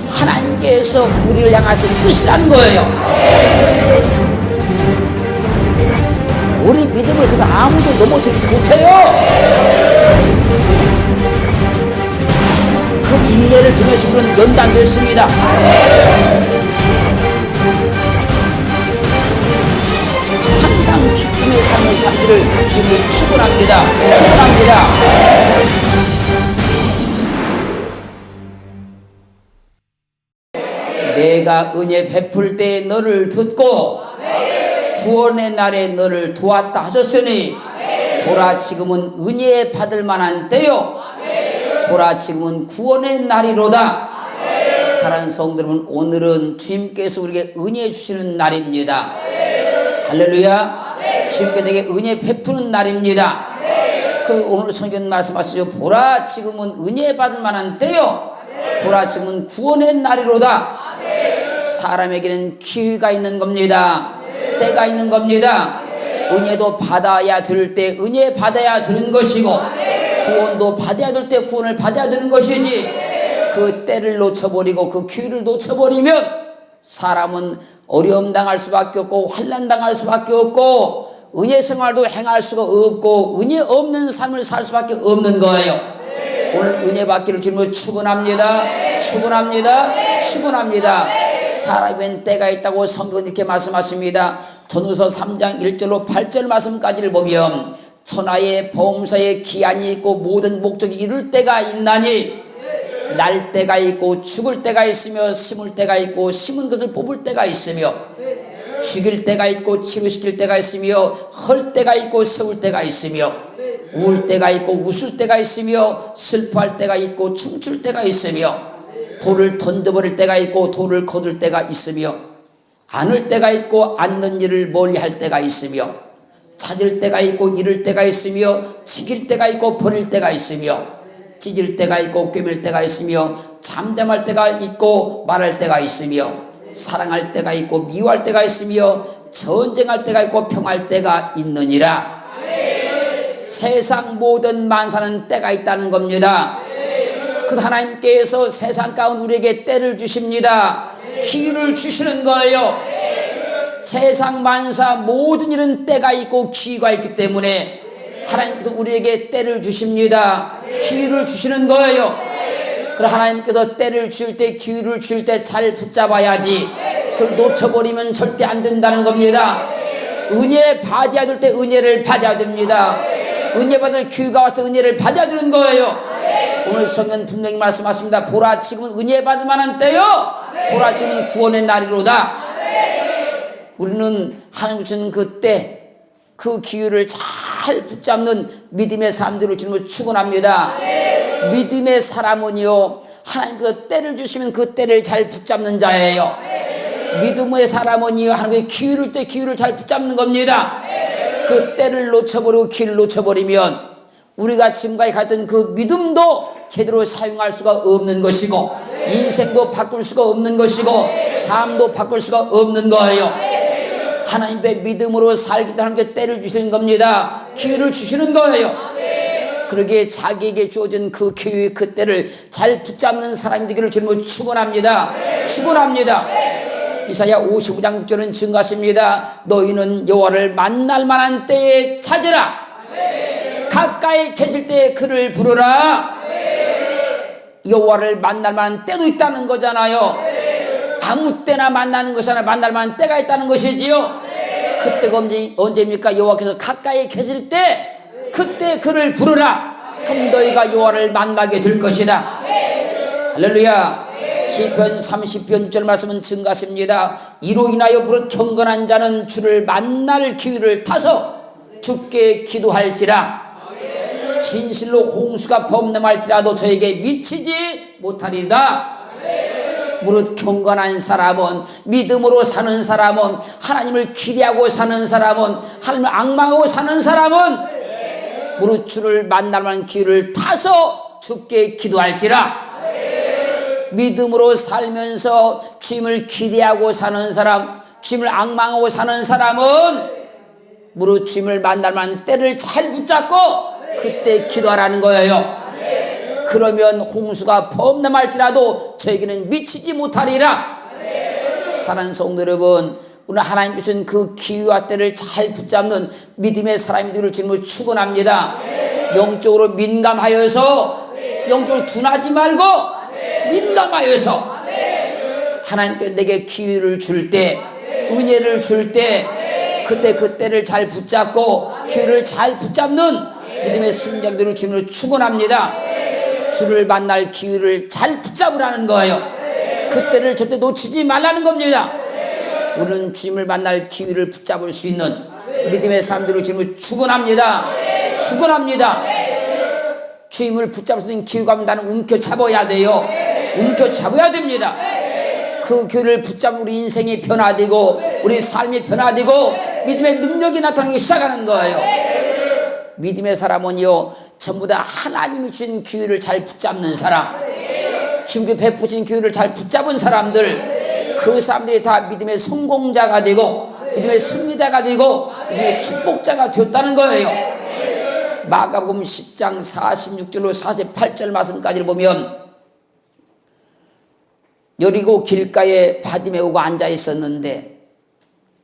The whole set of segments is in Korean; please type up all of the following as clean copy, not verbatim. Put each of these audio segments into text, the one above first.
하나님께서 우리를 향하신 뜻이라는 거예요. 우리 믿음을 그래서 아무도 넘어뜨리지 못해요. 그 인내를 통해서 우리는 연단됐습니다. 항상 기쁨의 삶을 살기를 주님을 축원합니다. 축원합니다. 내가 은혜 베풀 때에 너를 듣고 구원의 날에 너를 도왔다 하셨으니 보라 지금은 은혜 받을 만한 때요 보라 지금은 구원의 날이로다. 사랑하는 성도 여러분, 오늘은 주님께서 우리에게 은혜 주시는 날입니다. 할렐루야. 주님께 내게 은혜 베푸는 날입니다. 그 오늘 성경 말씀하시죠. 보라 지금은 은혜 받을 만한 때요 보라 지금은 구원의 날이로다. 사람에게는 기회가 있는 겁니다. 때가 있는 겁니다. 은혜도 받아야 될 때 은혜 받아야 되는 것이고 구원도 받아야 될 때 구원을 받아야 되는 것이지, 그 때를 놓쳐버리고 그 기회를 놓쳐버리면 사람은 어려움 당할 수밖에 없고 환난 당할 수밖에 없고 은혜 생활도 행할 수가 없고 은혜 없는 삶을 살 수밖에 없는 거예요. 오늘 은혜 받기를 주님으로 축원합니다. 축원합니다. 축원합니다. 사람엔 때가 있다고 성경은 이렇게 말씀하십니다. 전후서 3장 1절로 8절 말씀까지를 보면 천하의 범사에 기한이 있고 모든 목적이 이룰 때가 있나니 날 때가 있고 죽을 때가 있으며 심을 때가 있고 심은 것을 뽑을 때가 있으며 죽일 때가 있고 치료시킬 때가 있으며 헐 때가 있고 세울 때가 있으며 울 때가 있고 웃을 때가 있으며 슬퍼할 때가 있고 춤출 때가 있으며 돌을 던져버릴 때가 있고 돌을 거둘 때가 있으며 안을 때가 있고 앉는 일을 멀리할 때가 있으며 찾을 때가 있고 잃을 때가 있으며 지킬 때가 있고 버릴 때가 있으며 찢을 때가 있고 꿰맬 때가 있으며 잠잠할 때가 있고 말할 때가 있으며 사랑할 때가 있고 미워할 때가 있으며 전쟁할 때가 있고 평할 때가 있느니라. 세상 모든 만사는 때가 있다는 겁니다. 그 하나님께서 세상 가운데 우리에게 때를 주십니다. 기회를 주시는 거예요. 세상 만사 모든 일은 때가 있고 기회가 있기 때문에 하나님께서 우리에게 때를 주십니다. 기회를 주시는 거예요. 그럼 하나님께서 때를 주실 때 기회를 주실 때 잘 붙잡아야지. 그걸 놓쳐버리면 절대 안 된다는 겁니다. 은혜 받아야 될 때 은혜를 받아야 됩니다. 은혜 받을 기회가 와서 은혜를 받아야 되는 거예요. 오늘 성경 분명히 말씀하십니다. 보라 지금은 은혜 받을 만한 때요 보라 지금은 구원의 날이로다. 우리는 하나님 주시는 그 때, 그 기회를 잘 붙잡는 믿음의 사람들을 주님을 축원합니다. 믿음의 사람은요 하나님께서 때를 주시면 그 때를 잘 붙잡는 자예요. 믿음의 사람은요 하나님의 기회를 때 기회를 잘 붙잡는 겁니다. 그 때를 놓쳐버리고 기회를 놓쳐버리면 우리가 지금까지 갔던 그 믿음도 제대로 사용할 수가 없는 것이고 인생도 바꿀 수가 없는 것이고 삶도 바꿀 수가 없는 거예요. 하나님의 믿음으로 살기 때문에 때를 주시는 겁니다. 기회를 주시는 거예요. 그러기에 자기에게 주어진 그 기회 그 때를 잘 붙잡는 사람이 되기를 주님을 축원합니다. 축원합니다. 이사야 55장 6절은 증가하십니다. 너희는 여호와를 만날 만한 때에 찾으라. 가까이 계실 때에 그를 부르라. 여호와를 만날 만한 때도 있다는 거잖아요. 아무 때나 만나는 것이 아니라 만날 만한 때가 있다는 것이지요. 그때가 언제입니까? 여호와께서 가까이 계실 때 그때 그를 부르라. 그럼 너희가 여호와를 만나게 될 것이다. 할렐루야. 시편 30편 6절 말씀은 증가하십니다. 이로 인하여 무릇 경건한 자는 주를 만날 기회를 타서 주께 기도할지라. 진실로 홍수가 범람할지라도 저에게 미치지 못하리다. 무릇 경건한 사람은, 믿음으로 사는 사람은, 하나님을 기대하고 사는 사람은, 하나님을 앙망하고 사는 사람은 무릇 주를 만날 만한 기회를 타서 주께 기도할지라. 믿음으로 살면서 주님을 기대하고 사는 사람, 주님을 앙망하고 사는 사람은 무릇 주님을 만날 만한 때를 잘 붙잡고 그때 기도하라는 거예요. 그러면 홍수가 범람할지라도 저에게는 미치지 못하리라. 사랑하는 성도 여러분, 오늘 하나님 주신 그 기회와 때를 잘 붙잡는 믿음의 사람이 되기를 주님을 축원합니다. 영적으로 민감하여서, 영적으로 둔하지 말고 민감하여서 하나님께 내게 기회를 줄 때, 은혜를 줄 때, 그때를 잘 붙잡고 기회를 잘 붙잡는 믿음의 심장들을 주님을 축원합니다. 주를 만날 기회를 잘 붙잡으라는 거예요. 그때를 절대 놓치지 말라는 겁니다. 우리는 주님을 만날 기회를 붙잡을 수 있는 믿음의 사람들을 주님을 축원합니다. 축원합니다. 주님을 붙잡을 수 있는 기회가 오면 나는 움켜잡아야 돼요. 움켜잡아야 됩니다. 그 기회를 붙잡으면 우리 인생이 변화되고 우리 삶이 변화되고 믿음의 능력이 나타나기 시작하는 거예요. 믿음의 사람은요, 전부 다 하나님이 주신 기회를 잘 붙잡는 사람, 주님께 베푸신 기회를 잘 붙잡은 사람들, 그 사람들이 다 믿음의 성공자가 되고 믿음의 승리자가 되고 믿음의 축복자가 되었다는 거예요. 마가복음 10장 46절로 48절 말씀까지를 보면, 여리고 길가에 바디메오가 앉아 있었는데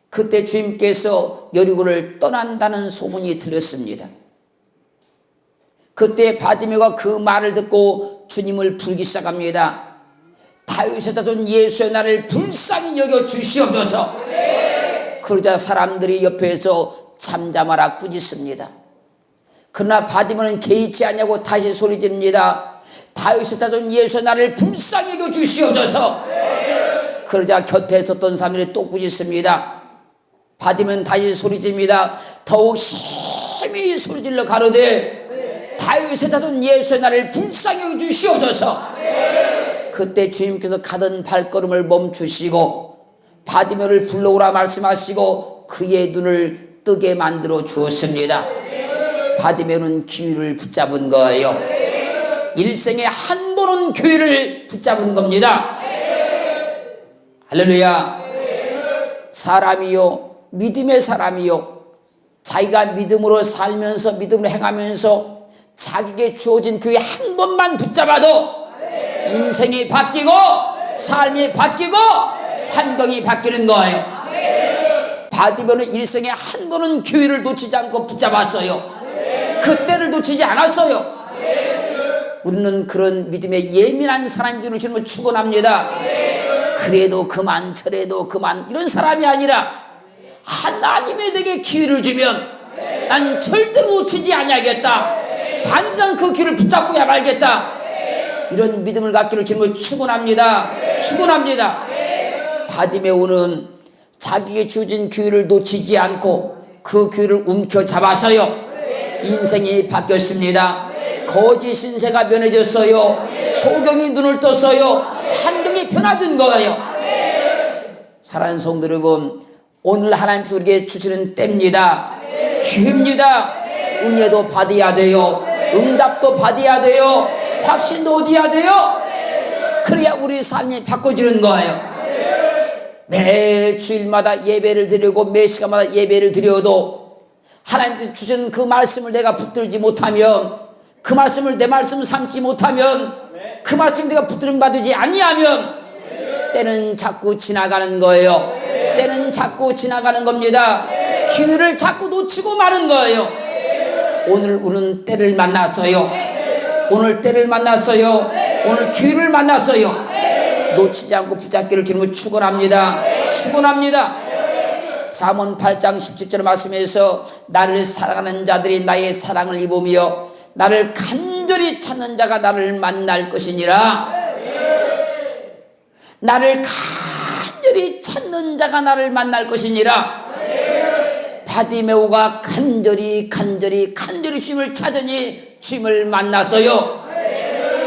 그때 주님께서 여리고를 떠난다는 소문이 들렸습니다. 그때 바디메오가 그 말을 듣고 주님을 부르기 시작합니다. 다윗의 자손 예수의 나를 불쌍히 여겨 주시옵소서. 그러자 사람들이 옆에서 잠잠하라 꾸짖습니다. 그러나 바디메오는 개의치 않냐고 다시 소리집니다. 다윗의 자손 예수의 나를 불쌍히 여겨 주시옵소서. 그러자 곁에 있었던 사람들이 또 꾸짖습니다. 바디메오는 다시 소리집니다. 더욱 심히 소리질러 가로되 다윗의 자손 예수의 나를 불쌍히 여겨 주시옵소서. 그때 주님께서 가던 발걸음을 멈추시고 바디메오를 불러오라 말씀하시고 그의 눈을 뜨게 만들어 주었습니다. 바디메오는 기회를 붙잡은 거예요. 일생에 한 번은 기회를 붙잡은 겁니다. 할렐루야. 사람이요, 믿음의 사람이요, 자기가 믿음으로 살면서 믿음으로 행하면서 자기에게 주어진 기회 한 번만 붙잡아도 인생이 바뀌고 삶이 바뀌고 환경이 바뀌는 거예요. 바디메오는 일생에 한 번은 기회를 놓치지 않고 붙잡았어요. 그때를 놓치지 않았어요. 우리는 그런 믿음에 예민한 사람들을 주님을 축원합니다. 그래도 그만 저래도 그만 이런 사람이 아니라 하나님이 내게 기회를 주면 난 절대로 놓치지 아니하겠다. 반드시 그 기회를 붙잡고야 말겠다. 이런 믿음을 갖기를 주님을 축원합니다. 축원합니다. 바디메오는 자기에게 주어진 기회를 놓치지 않고 그 기회를 움켜잡아서요, 인생이 바뀌었습니다. 거짓 신세가 변해졌어요. 소경이 눈을 떴어요. 환경이 변화된 거예요. 사랑하는 성도 여러분, 오늘 하나님께서 우리에게 주시는 때입니다. 기회입니다. 은혜도 받아야 돼요. 응답도 받아야 돼요. 확신도 얻어야 돼요. 그래야 우리 삶이 바꿔지는 거예요. 매 주일마다 예배를 드리고 매 시간마다 예배를 드려도 하나님께서 주신 그 말씀을 내가 붙들지 못하면, 그 말씀을 내 말씀 삼지 못하면, 그 말씀 내가 붙들림 받지 아니하면 때는 자꾸 지나가는 거예요. 때는 자꾸 지나가는 겁니다. 기회를 자꾸 놓치고 마는 거예요. 오늘 우리는 때를 만났어요. 오늘 때를 만났어요. 오늘 기회를 만났어요. 놓치지 않고 붙잡기를 주님을 축원합니다. 축원합니다. 잠언 8장 17절 말씀에서 나를 사랑하는 자들이 나의 사랑을 입으며 나를 간절히 찾는 자가 나를 만날 것이니라. 나를 간절히 찾는 자가 나를 만날 것이니라. 바디메오가 간절히 주님을 찾으니 주님을 만났어요.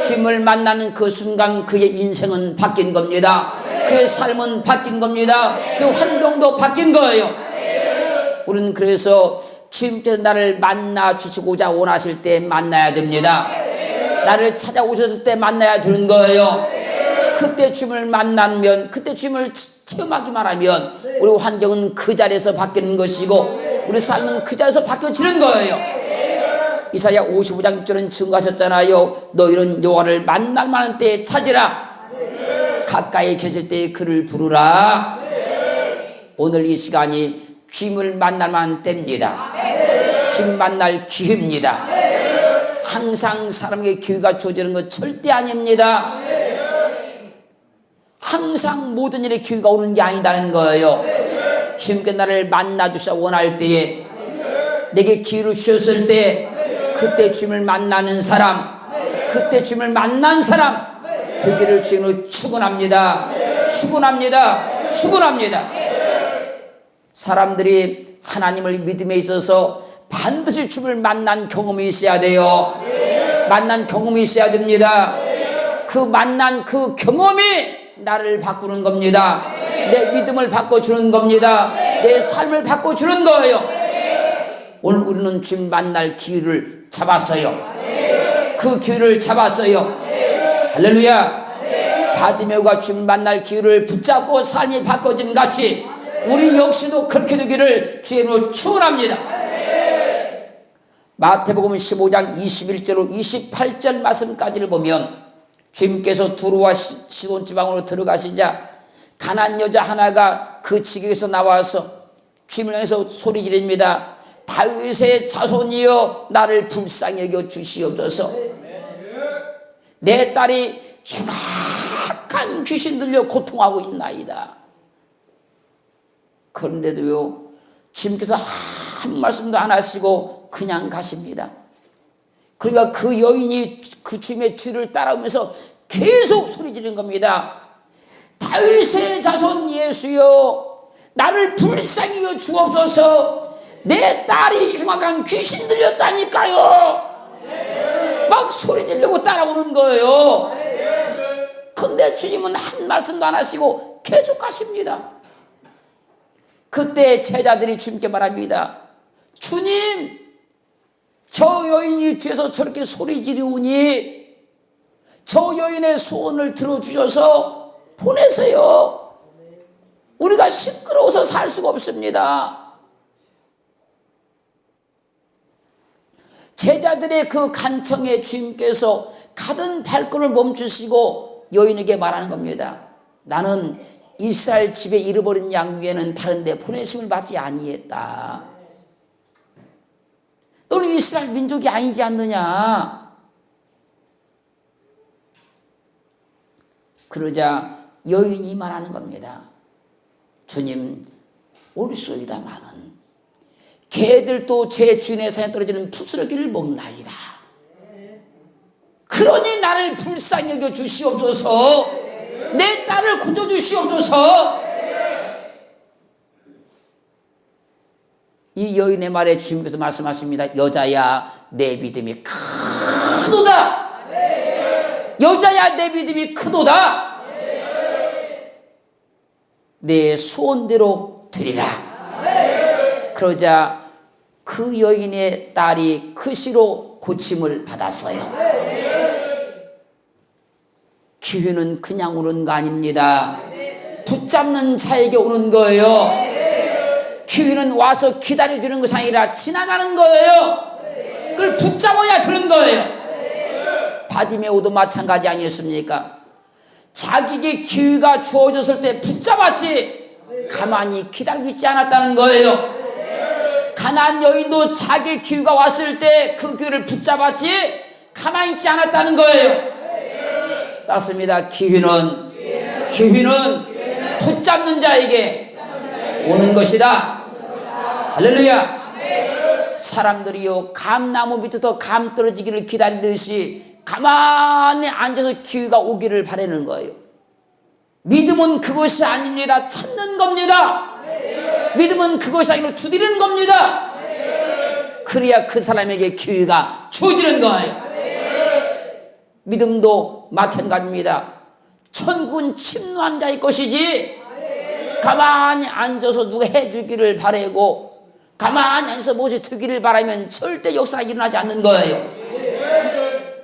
주님을 만나는 그 순간 그의 인생은 바뀐 겁니다. 그의 삶은 바뀐 겁니다. 그 환경도 바뀐 거예요. 우리는 그래서 주님께서 나를 만나 주시고자 원하실 때 만나야 됩니다. 나를 찾아오셨을 때 만나야 되는 거예요. 그때 주님을 만나면, 그때 주님을 체험하기만 하면 우리 환경은 그 자리에서 바뀌는 것이고 우리 삶은 그 자리에서 바뀌어지는 거예요. 이사야 55장 6절은 증거하셨잖아요. 너희는 여호와를 만날 만한 때에 찾으라. 가까이 계실 때에 그를 부르라. 오늘 이 시간이 주님을 만날 만한 때입니다. 주님 만날 기회입니다. 항상 사람에게 기회가 주어지는 건 절대 아닙니다. 항상 모든 일에 기회가 오는 게 아니다는 거예요. 주님께 나를 만나주셔 원할 때에, 내게 기회를 주셨을 때, 그때 주님을 만나는 사람, 그때 주님을 만난 사람 되기를 주님으로 축원합니다. 축원합니다. 축원합니다. 사람들이 하나님을 믿음에 있어서 반드시 주님을 만난 경험이 있어야 돼요. 만난 경험이 있어야 됩니다. 그 만난 그 경험이 나를 바꾸는 겁니다. 내 믿음을 바꿔주는 겁니다. 내 삶을 바꿔주는 거예요. 오늘 우리는 주님 만날 기회를 잡았어요. 그 기회를 잡았어요. 할렐루야. 바디메오가 주님 만날 기회를 붙잡고 삶이 바꿔진 같이 우리 역시도 그렇게 되기를 주님으로 축원합니다. 마태복음 15장 21절로 28절 말씀까지를 보면 주님께서 두로와 시돈 지방으로 들어가시자 가난 여자 하나가 그 지경에서 나와서 주님을 향해서 소리 지릅니다. 다윗의 자손이여 나를 불쌍히 여겨 주시옵소서. 내 딸이 흉악한 귀신 들려 고통하고 있나이다. 그런데도요 주님께서 한 말씀도 안 하시고 그냥 가십니다. 그러니까 그 여인이 그 주님의 뒤를 따라오면서 계속 소리 지르는 겁니다. 다윗의 자손 예수여 나를 불쌍히 여겨 주옵소서. 내 딸이 흉악한 귀신 들렸다니까요. 막 소리 지르고 따라오는 거예요. 근데 주님은 한 말씀도 안 하시고 계속 가십니다. 그때 제자들이 주님께 말합니다. 주님, 저 여인이 뒤에서 저렇게 소리 지르오니 저 여인의 소원을 들어주셔서 보내세요. 우리가 시끄러워서 살 수가 없습니다. 제자들의 그 간청에 주님께서 가던 발걸음을 멈추시고 여인에게 말하는 겁니다. 나는 이스라엘 집에 잃어버린 양 위에는 다른 데 보내심을 받지 아니했다. 너는 이스라엘 민족이 아니지 않느냐. 그러자 여인이 말하는 겁니다. 주님, 옳소이다마는 개들도 제 주인의 산에 떨어지는 푸스러기를 먹나이다. 그러니 나를 불쌍히 여겨 주시옵소서. 내 딸을 고쳐주시옵소서. 이 여인의 말에 주님께서 말씀하십니다. 여자야 내 믿음이 크도다. 여자야 내 믿음이 크도다. 내 소원대로 드리라. 그러자 그 여인의 딸이 그 시로 고침을 받았어요. 기회는 그냥 오는 거 아닙니다. 붙잡는 자에게 오는 거예요. 기회는 와서 기다려주는 것이 아니라 지나가는 거예요. 그걸 붙잡아야 되는 거예요. 바디메오도 마찬가지 아니었습니까? 자기에게 기회가 주어졌을 때 붙잡았지 가만히 기다리고 있지 않았다는 거예요. 가나안 여인도 자기 기회가 왔을 때 그 기회를 붙잡았지 가만히 있지 않았다는 거예요. 맞습니다. 기회는 붙잡는 자에게 오는 것이다. 할렐루야. 사람들이요 감나무 밑에서 감 떨어지기를 기다리듯이 가만히 앉아서 기회가 오기를 바라는 거예요. 믿음은 그것이 아닙니다. 찾는 겁니다. 믿음은 그것이 아니라 두드리는 겁니다. 그래야 그 사람에게 기회가 주어지는 거예요. 믿음도 마찬가지입니다. 천국은 침노한 자의 것이지 가만히 앉아서 누가 해주기를 바라고 가만히 앉아서 무엇이 되기를 바라면 절대 역사가 일어나지 않는 거예요.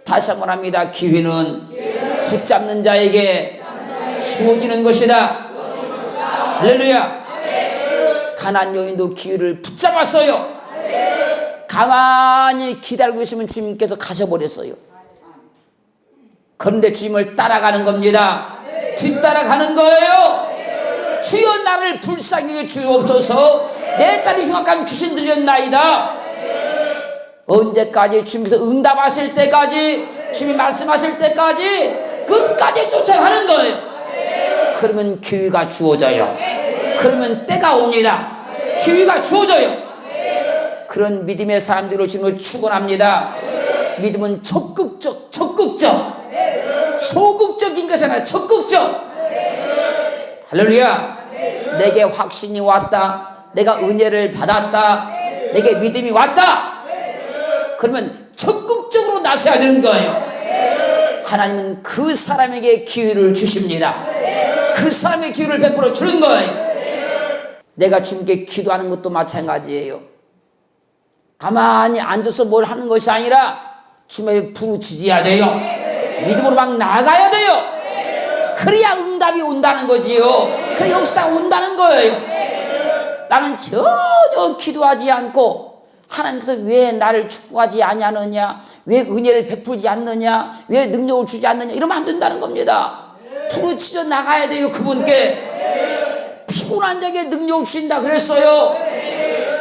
다시 한번 합니다. 기회는 붙잡는 자에게 주어지는 것이다. 할렐루야. 가나안 여인도 기회를 붙잡았어요. 가만히 기다리고 있으면 주님께서 가셔버렸어요. 그런데 주님을 따라가는 겁니다. 뒤따라가는 거예요. 주여 나를 불쌍히 여겨 주옵소서. 내 딸이 흉악한 귀신 들렸나이다. 언제까지? 주님께서 응답하실 때까지, 주님이 말씀하실 때까지 끝까지 쫓아가는 거예요. 그러면 기회가 주어져요. 그러면 때가 옵니다. 기회가 주어져요. 그런 믿음의 사람들로 주님을 축원합니다. 믿음은 적극적, 소극적인 것이 아니라 적극적. 할렐루야. 내게 확신이 왔다, 내가 은혜를 받았다, 내게 믿음이 왔다, 그러면 적극적으로 나서야 되는 거예요. 하나님은 그 사람에게 기회를 주십니다. 그 사람에게 기회를 베풀어 주는 거예요. 내가 주님께 기도하는 것도 마찬가지예요. 가만히 앉아서 뭘 하는 것이 아니라 주님을 부르짖어야 돼요. 믿음으로 막 나가야 돼요. 그래야 응답이 온다는 거지요. 그래야 역사가 온다는 거예요. 나는 전혀 기도하지 않고 하나님께서 왜 나를 축복하지 아니하느냐, 왜 은혜를 베풀지 않느냐, 왜 능력을 주지 않느냐, 이러면 안 된다는 겁니다. 부르짖어 나가야 돼요. 그분께. 피곤한 자에게 능력을 주신다 그랬어요.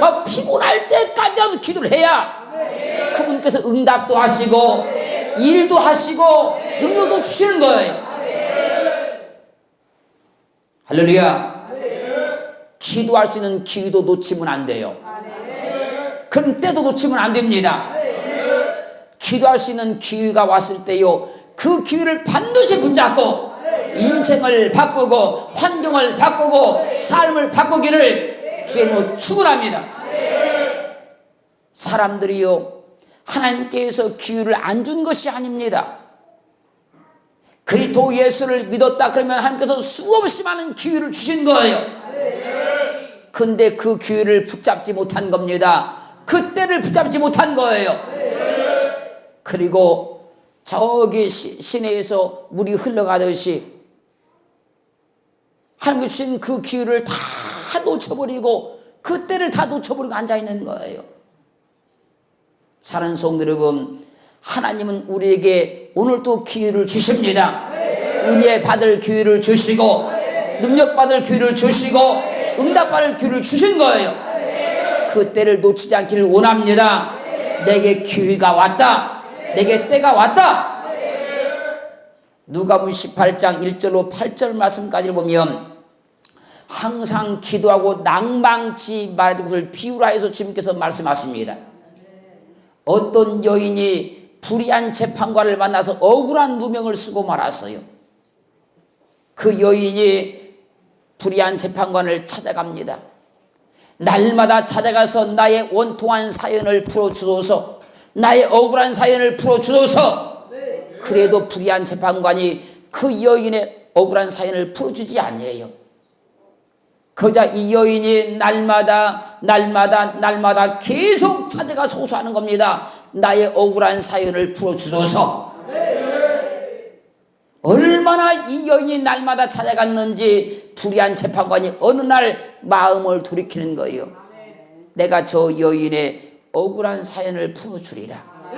막 피곤할 때까지라도 기도를 해야 그분께서 응답도 하시고 일도 하시고 능력도 주시는 거예요. 할렐루야. 기도할 수 있는 기회도 놓치면 안 돼요. 그런 때도 놓치면 안 됩니다. 기도할 수 있는 기회가 왔을 때요, 그 기회를 반드시 붙잡고 인생을 바꾸고 환경을 바꾸고 삶을 바꾸기를 주님으로 축원합니다. 사람들이요, 하나님께서 기회를 안 준 것이 아닙니다. 그리스도 예수를 믿었다 그러면 하나님께서 수없이 많은 기회를 주신 거예요. 근데 그 기회를 붙잡지 못한 겁니다. 그때를 붙잡지 못한 거예요. 그리고 저기 시내에서 물이 흘러가듯이 하나님께 주신 그 기회를 다 놓쳐버리고 그때를 다 놓쳐버리고 앉아있는 거예요. 사랑하는 성도 여러분, 하나님은 우리에게 오늘도 기회를 주십니다. 은혜 받을 기회를 주시고 능력 받을 기회를 주시고 응답 받을 기회를 주신 거예요. 그 때를 놓치지 않기를 원합니다. 내게 기회가 왔다, 내게 때가 왔다. 누가복음 18장 1절로 8절 말씀까지 보면 항상 기도하고 낭망치 말하는 것을 비유라 해서 주님께서 말씀하십니다. 어떤 여인이 불의한 재판관을 만나서 억울한 누명을 쓰고 말았어요. 그 여인이 불의한 재판관을 찾아갑니다. 날마다 찾아가서 나의 원통한 사연을 풀어주소서, 나의 억울한 사연을 풀어주소서. 그래도 불의한 재판관이 그 여인의 억울한 사연을 풀어주지 아니에요. 그러자 이 여인이 날마다 계속 찾아가서 호소하는 겁니다. 나의 억울한 사연을 풀어주소서. 얼마나 이 여인이 날마다 찾아갔는지 불의한 재판관이 어느 날 마음을 돌이키는 거예요. 내가 저 여인의 억울한 사연을 풀어주리라.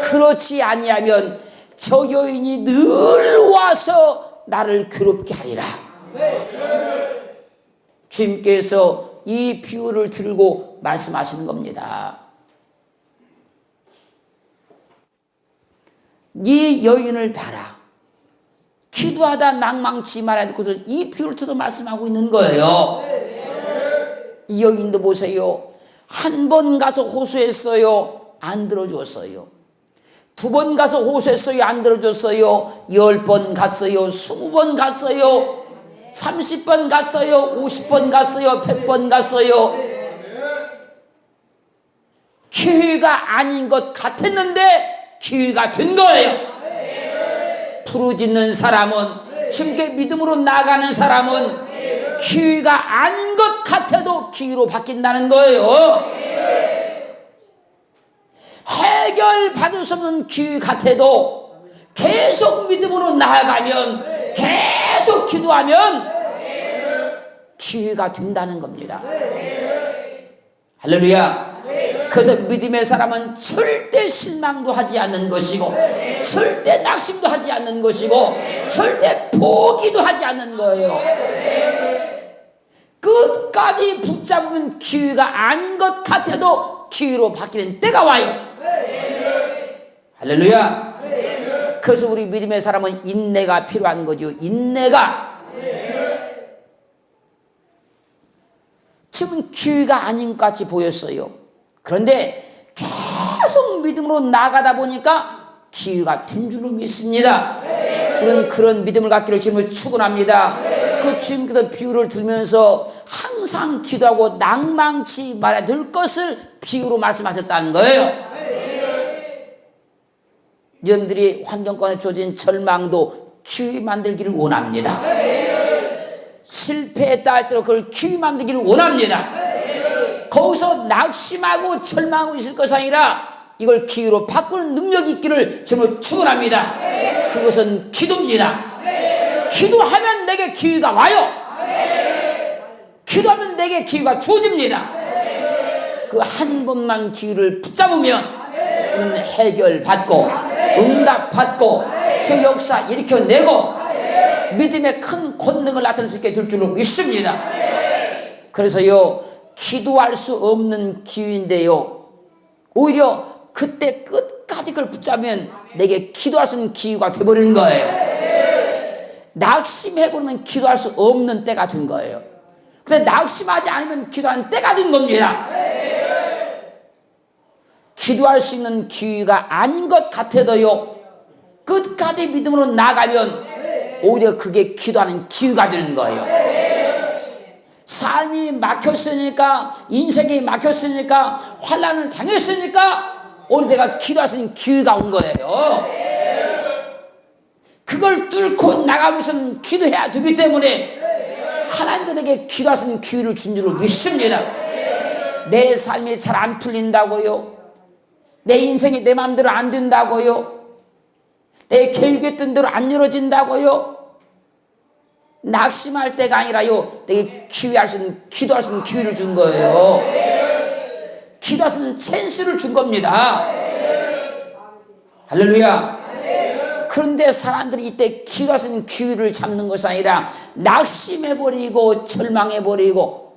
그렇지 아니하면 저 여인이 늘 와서 나를 괴롭게 하리라. 주님께서 이 비유를 들고 말씀하시는 겁니다. 이 여인을 봐라. 기도하다 낭망치 말아야 될 것을 이 비유를 들어 말씀하고 있는 거예요. 이 여인도 보세요. 한 번 가서 호소했어요. 안 들어줬어요. 2번 가서 호소했어요. 안 들어줬어요. 10번 갔어요. 20번 갔어요. 30번 갔어요. 50번 갔어요. 100번 갔어요. 기회가 아닌 것 같았는데 기회가 된 거예요. 부르짖는 사람은, 주님께 믿음으로 나아가는 사람은 기회가 아닌 것 같아도 기회로 바뀐다는 거예요. 해결받을 수 없는 기회 같아도 계속 믿음으로 나아가면, 계속 기도하면 기회가 된다는 겁니다. 할렐루야. 그래서 믿음의 사람은 절대 실망도 하지 않는 것이고 절대 낙심도 하지 않는 것이고 절대 포기도 하지 않는 거예요. 끝까지 붙잡으면 기회가 아닌 것 같아도 기회로 바뀌는 때가 와요. 할렐루야. 그래서 우리 믿음의 사람은 인내가 필요한 거죠. 인내가. 지금 기회가 아닌 것 같이 보였어요. 그런데 계속 믿음으로 나가다 보니까 기회가 된 줄로 믿습니다. 우리는 그런 믿음을 갖기를 주님을 축원합니다. 그 주님께서 비유를 들면서 항상 기도하고 낭망치 말아야 될 것을 비유로 말씀하셨다는 거예요. 여러분들이 환경권에 주어진 절망도 기회 만들기를 원합니다. 실패했다 할지라도 그걸 기회 만들기를 원합니다. 거기서 낙심하고 절망하고 있을 것이 아니라 이걸 기회로 바꾸는 능력이 있기를 저는 축원합니다. 그것은 기도입니다. 기도하면 내게 기회가 와요. 기도하면 내게 기회가 주어집니다. 그 한 번만 기회를 붙잡으면 우리는 해결받고 응답받고 저 역사 일으켜내고 믿음의 큰 권능을 나타낼 수 있게 될 줄로 믿습니다. 그래서요, 기도할 수 없는 기회인데요, 오히려 그때 끝까지 그걸 붙잡으면 내게 기도할 수 있는 기회가 되어버리는 거예요. 낙심해보면 기도할 수 없는 때가 된 거예요. 그래서 낙심하지 않으면 기도하는 때가 된 겁니다. 기도할 수 있는 기회가 아닌 것 같아도요, 끝까지 믿음으로 나가면 오히려 그게 기도하는 기회가 되는 거예요. 삶이 막혔으니까, 인생이 막혔으니까, 환난을 당했으니까 오히려 내가 기도할 수 있는 기회가 온 거예요. 그걸 뚫고 나가기 위해서는 기도해야 되기 때문에 하나님도 내게 기도할 수 있는 기회를 준 줄로 믿습니다. 내 삶이 잘 안 풀린다고요, 내 인생이 내 마음대로 안 된다고요, 내 계획했던 대로 안 이루어진다고요, 낙심할 때가 아니라요, 내게 기회할 수 있는, 기도할 수 있는 기회를 준 거예요. 기도할 수 있는 찬스를 준 겁니다. 할렐루야. 그런데 사람들이 이때 기도할 수 있는 기회를 잡는 것이 아니라 낙심해버리고 절망해버리고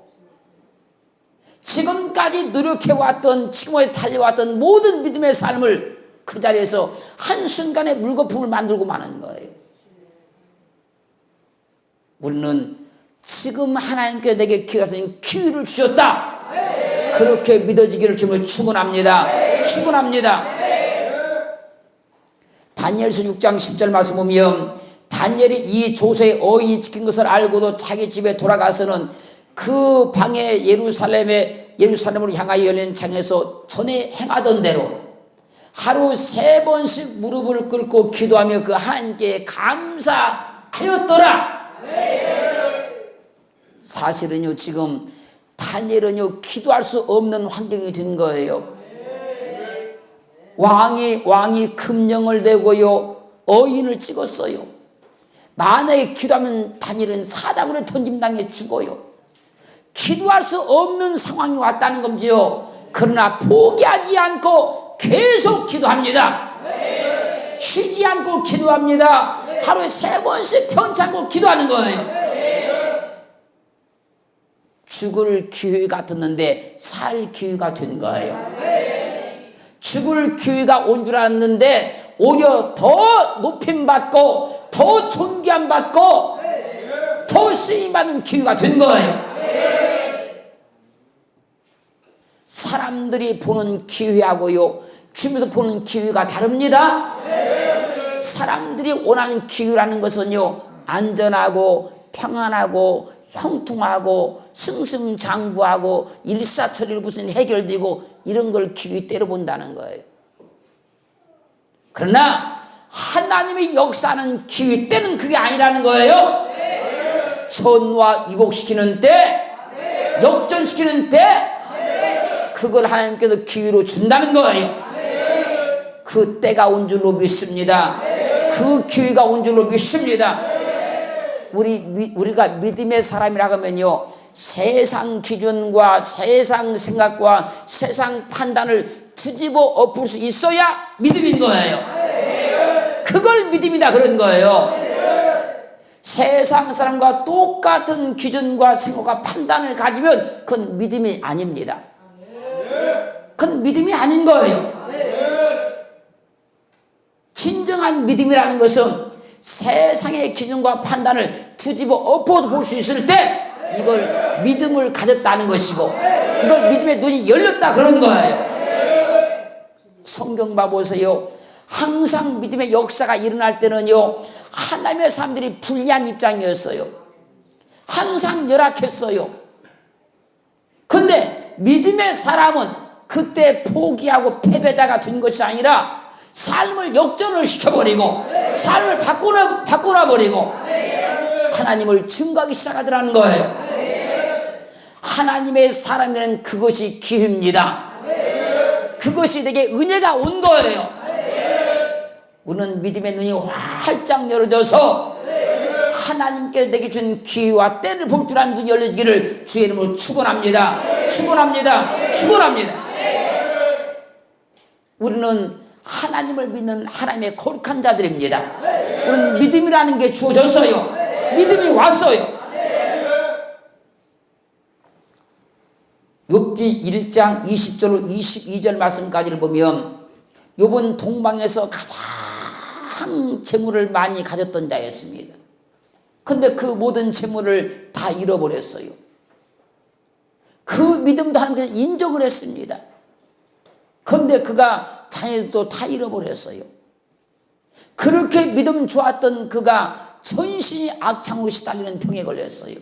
지금까지 노력해왔던, 지금까지 달려왔던 모든 믿음의 삶을 그 자리에서 한순간에 물거품을 만들고 마는 거예요. 우리는 지금 하나님께 내게 기회할 수 있는 기회를 주셨다, 그렇게 믿어지기를 주님을 축원합니다. 축원합니다. 다니엘서 6장 10절 말씀 보면 다니엘이 이 조서의 어인이 지킨 것을 알고도 자기 집에 돌아가서는 그 방에 예루살렘으로 향하여 열린 장에서 전에 행하던 대로 하루 3번씩 무릎을 꿇고 기도하며 그 하나님께 감사하였더라. 사실은요, 지금 다니엘은요, 기도할 수 없는 환경이 된 거예요. 왕이 금령을 내고요, 어인을 찍었어요. 만약에 기도하면 다니엘은 사다구니에 던짐당해 죽어요. 기도할 수 없는 상황이 왔다는 건지요. 그러나 포기하지 않고 계속 기도합니다. 쉬지 않고 기도합니다. 하루에 3번씩 편찮고 기도하는 거예요. 죽을 기회 같았는데 살 기회가 된 거예요. 죽을 기회가 온 줄 알았는데 오히려 더 높임받고 더 존귀함받고 더 쓰임받는 기회가 된 거예요. 사람들이 보는 기회하고요, 주변에서 보는 기회가 다릅니다. 사람들이 원하는 기회라는 것은요, 안전하고 평안하고 형통하고 승승장구하고 일사천리로 무슨 해결되고 이런 걸 기회 때려본다는 거예요. 그러나 하나님의 역사는 기회 때는 그게 아니라는 거예요. 천와 이복시키는 때, 역전시키는 때, 그걸 하나님께서 기회로 준다는 거예요. 그 때가 온 줄로 믿습니다. 그 기회가 온 줄로 믿습니다. 우리가 믿음의 사람이라고 하면요, 세상 기준과 세상 생각과 세상 판단을 뒤집어 엎을 수 있어야 믿음인 거예요. 그걸 믿음이다 그런 거예요. 세상 사람과 똑같은 기준과 생각과 판단을 가지면 그건 믿음이 아닙니다. 그건 믿음이 아닌 거예요. 진정한 믿음이라는 것은 세상의 기준과 판단을 뒤집어 엎어서 볼 수 있을 때 이걸 믿음을 가졌다는 것이고 이걸 믿음의 눈이 열렸다 그런 거예요. 성경 봐보세요. 항상 믿음의 역사가 일어날 때는요, 하나님의 사람들이 불리한 입장이었어요. 항상 열악했어요. 근데 믿음의 사람은 그때 포기하고 패배자가 된 것이 아니라 삶을 역전을 시켜버리고 삶을 바꿔놔버리고 하나님을 증거하기 시작하더라는 거예요. 하나님의 사람에게는 그것이 기회입니다. 그것이 내게 은혜가 온 거예요. 우리는 믿음의 눈이 활짝 열어져서 하나님께 내게 준 기회와 때를 볼 줄 아는 눈이 열려지기를 주의 이름으로 축원합니다. 축원합니다. 축원합니다. 우리는 하나님을 믿는 하나님의 거룩한 자들입니다. 우리는 믿음이라는 게 주어졌어요. 믿음이 왔어요. 욥기 1장 20절로 22절 말씀까지를 보면 욥은 동방에서 가장 재물을 많이 가졌던 자였습니다. 근데 그 모든 재물을 다 잃어버렸어요. 그 믿음도 하나님께서 인정을 했습니다. 그런데 그가 자녀도 다 잃어버렸어요. 그렇게 믿음 좋았던 그가 전신이 악창으로 시달리는 병에 걸렸어요.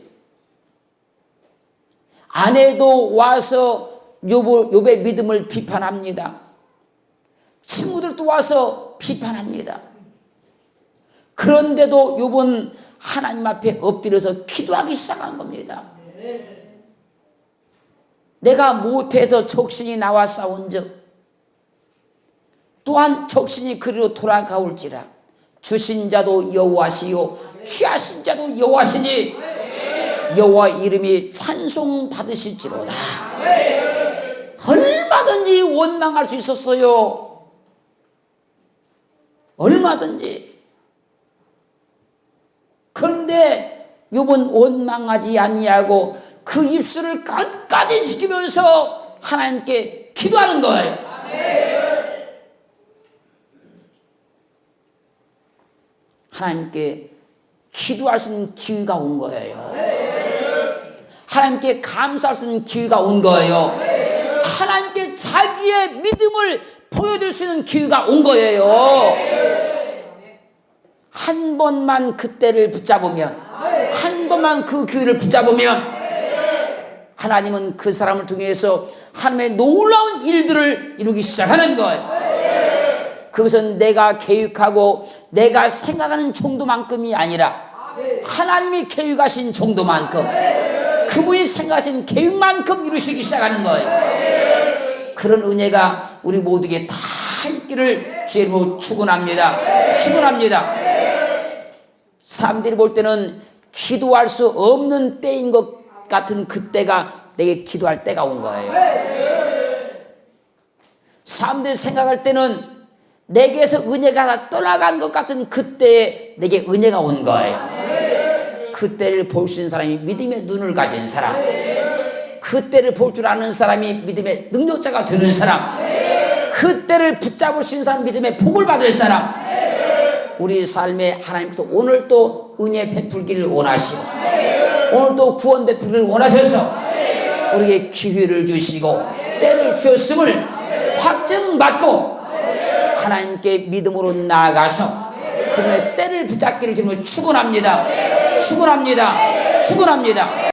아내도 와서 욥의 믿음을 비판합니다. 친구들도 와서 비판합니다. 그런데도 욥은 하나님 앞에 엎드려서 기도하기 시작한 겁니다. 내가 못해서 적신이 나와 싸운즉 또한 적신이 그리로 돌아가올지라 주신 자도 여호와시요 취하신 자도 여호와시니 여호와 이름이 찬송 받으실지로다. 얼마든지 원망할 수 있었어요. 얼마든지. 그런데 욥은 원망하지 아니하고 그 입술을 끝까지 지키면서 하나님께 기도하는 거예요. 하나님께 기도할 수 있는 기회가 온 거예요. 하나님께 감사할 수 있는 기회가 온 거예요. 하나님께 자기의 믿음을 보여줄 수 있는 기회가 온 거예요. 한 번만 그때를 붙잡으면, 한 번만 그 기회를 붙잡으면 하나님은 그 사람을 통해서 하나님의 놀라운 일들을 이루기 시작하는 거예요. 그것은 내가 계획하고 내가 생각하는 정도만큼이 아니라 하나님이 계획하신 정도만큼, 그분이 생각하신 계획만큼 이루시기 시작하는 거예요. 그런 은혜가 우리 모두에게 다 있기를 주의 이름으로 축원합니다. 축원합니다. 사람들이 볼 때는 기도할 수 없는 때인 것 같은 그때가 내게 기도할 때가 온 거예요. 사람들이 생각할 때는 내게서 은혜가 다 떠나간 것 같은 그때에 내게 은혜가 온 거예요. 그때를 볼 수 있는 사람이 믿음의 눈을 가진 사람, 그때를 볼 줄 아는 사람이 믿음의 능력자가 되는 사람, 그때를 붙잡을 수 있는 사람, 믿음의 복을 받을 사람, 우리 삶에 하나님께서 오늘 또 은혜 베풀기를 원하시고 오늘 또 구원 베풀기를 원하셔서 우리에게 기회를 주시고 때를 주셨음을 확증받고 하나님께 믿음으로 나아가서 그분의 때를 붙잡기를 지금 축원합니다. 축원합니다. 축원합니다.